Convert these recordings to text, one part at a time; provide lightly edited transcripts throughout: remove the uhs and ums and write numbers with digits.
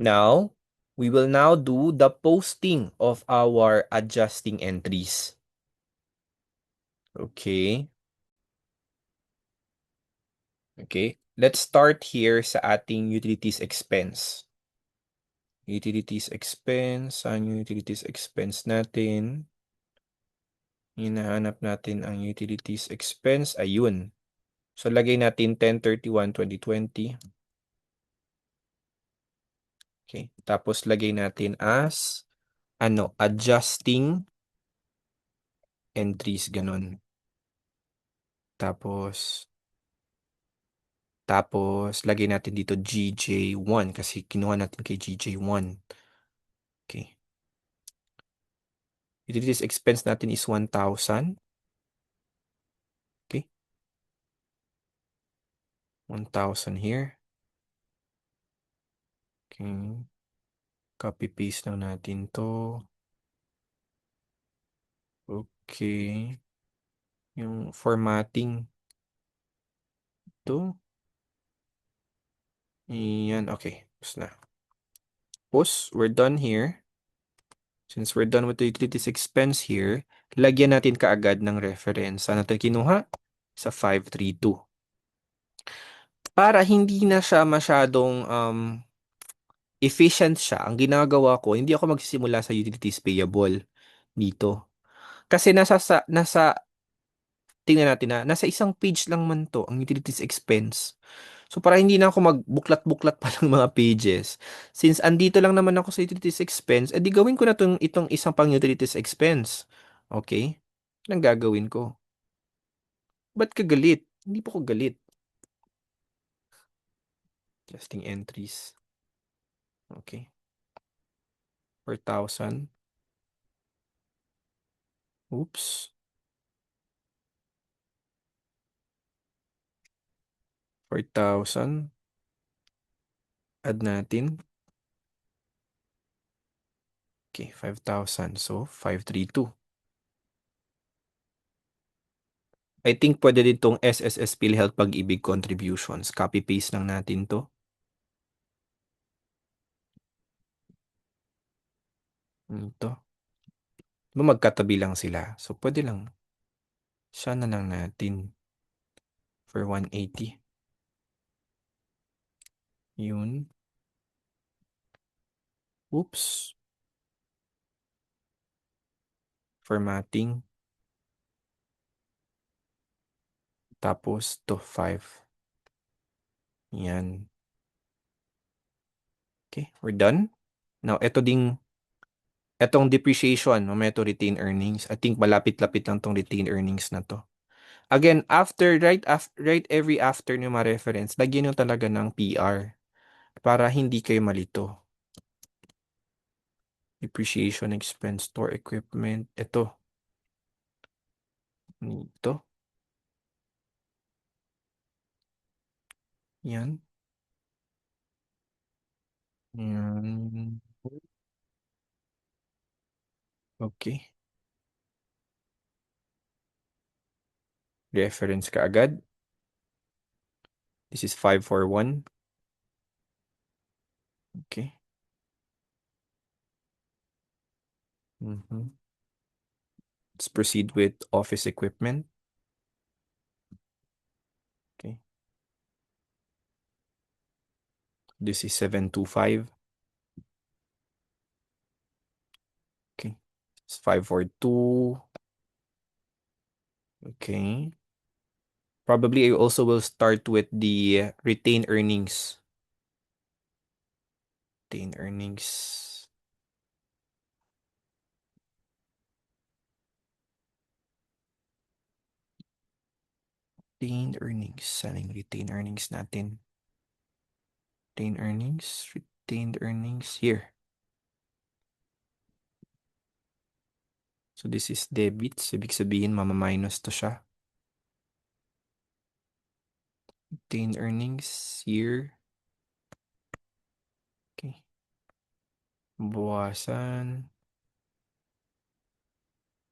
Now, we will now do the posting of our adjusting entries. Okay. Okay. Let's start here sa ating utilities expense. Utilities expense. Saan yung utilities expense natin? Hinahanap natin ang utilities expense. Ayun. So, lagay natin 10/31/2020. Okay. Tapos, lagay natin as adjusting entries, ganun. Tapos, lagay natin dito GJ1 kasi kinuha natin kay GJ1. Okay. Utilities expense natin is 1,000. Okay. 1,000 here. Okay. Copy-paste lang natin to. Okay. Yung formatting. Ito. Yan. Okay. Tapos na. Tapos, we're done here. Since we're done with the utilities expense here, lagyan natin kaagad ng reference. Saan natin kinuha? Sa 532. Para hindi na siya masyadong efficient siya, ang ginagawa ko, hindi ako magsisimula sa utilities payable dito. Kasi tingnan natin nasa isang page lang man to, ang utilities expense. So para hindi na ako magbuklat-buklat pa ng mga pages, since andito lang naman ako sa utilities expense, edi gawin ko na itong isang pang utilities expense. Okay? Anong gagawin ko? Ba't ka galit? Hindi po ko galit. Adjusting entries. Okay. 4,000. Oops. 4,000. Add natin. Okay, 5,000. So, 532. I think pwede din tong SSS PhilHealth Pag-ibig contributions. Copy-paste lang natin to. Ito. Magkatabi lang sila. So, pwede lang. Siya na lang natin. For 180. Yun. Oops. Formatting. Tapos, to 5. Yan. Okay, we're done. Now, etong depreciation, mamaya to retain earnings. I think malapit-lapit lang tong retain earnings na to. Again, right every after nyo ma-reference, lagyan nyo talaga ng PR para hindi kayo malito. Depreciation expense, store equipment. Ito. Yan. Yan. Okay. Reference ka agad. This is 541. Okay. Let's proceed with office equipment. Okay. This is 725. Okay. It's 542. Okay. Probably I also will start with the retained earnings. Retained earnings. Retained earnings. Saan yung retained earnings natin? Retained earnings. Retained earnings. Here. So this is debits. Ibig sabihin, mamaminus to siya. Retained earnings. Here. Okay. Bawasan.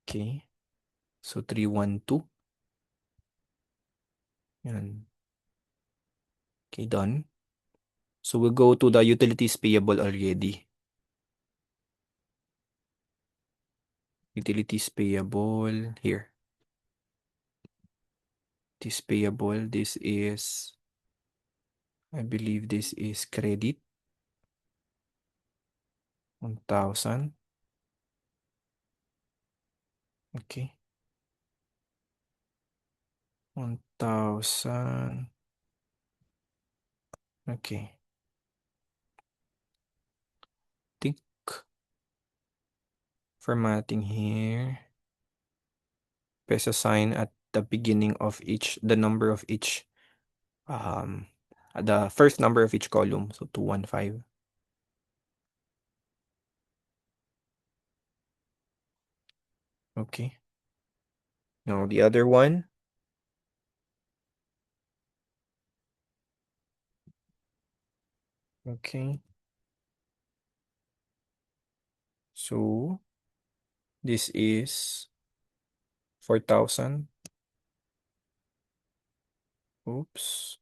Okay. So 312. Yan. Okay, done. So we'll go to the utilities payable already. Utilities payable here. This payable, this is, I believe this is credit. 1,000. Okay. 1,000. Okay. Think formatting here. Peso sign at the beginning of each, the number of each, the first number of each column. So 215. Okay. Now the other one. Okay. So this is 4,000. Oops.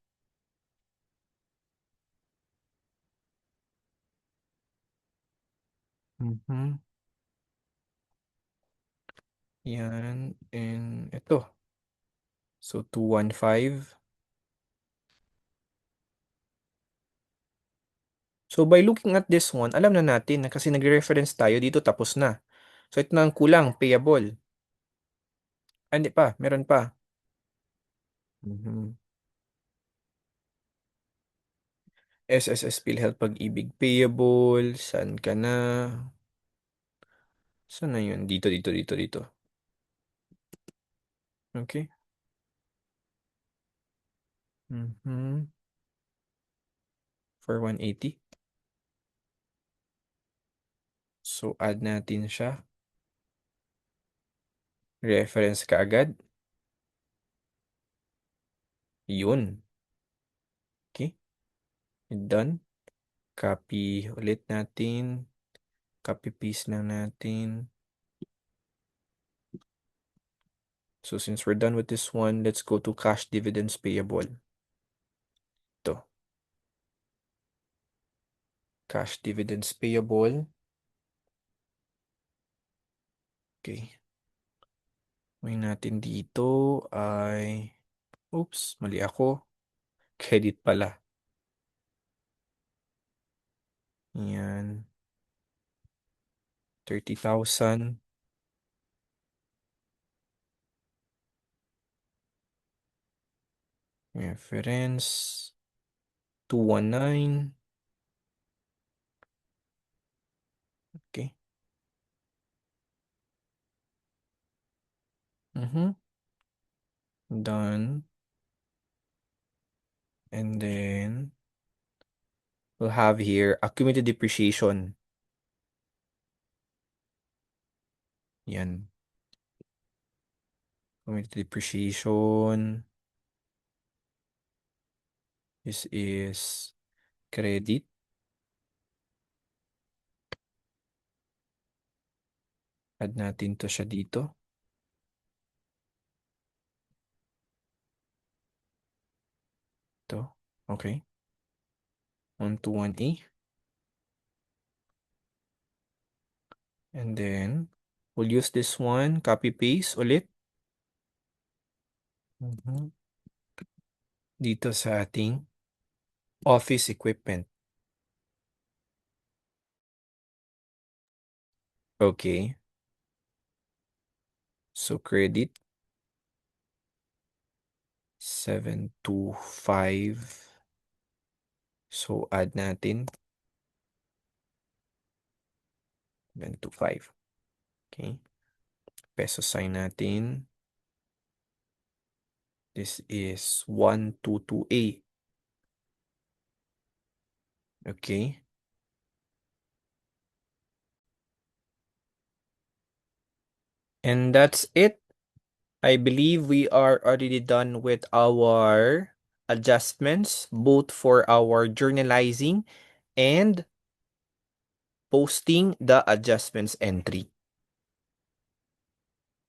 Mhm. Yan. And ito. So 215. So by looking at this one, alam na natin na kasi nagre-reference tayo dito tapos na. So ito na ang kulang, payable. Ah, hindi pa, meron pa. Mhm. SSS PhilHealth Pag-ibig payable, saan ka na? Saan na yun? Dito. Okay. Mhm. For 180. So add natin siya. Reference ka agad. Yun. Okay. Done. Copy ulit natin. Copy paste lang natin. So since we're done with this one, let's go to cash dividends payable. Ito. Cash dividends payable. Okay. May natin dito ay, oops, mali ako. Credit pala. Yan. 30,000. Reference. 219. Okay. Done. And then we'll have here accumulated depreciation. Yan. Accumulated depreciation. This is credit. Add natin to siya dito. Ito. Okay. 121A. And then we'll use this one. Copy paste ulit. Dito sa ating office equipment. Okay. So credit 725. So add natin 725. Okay. Peso sign natin. This is 122A. Okay. And that's it. I believe we are already done with our adjustments, both for our journalizing and posting the adjustments entry.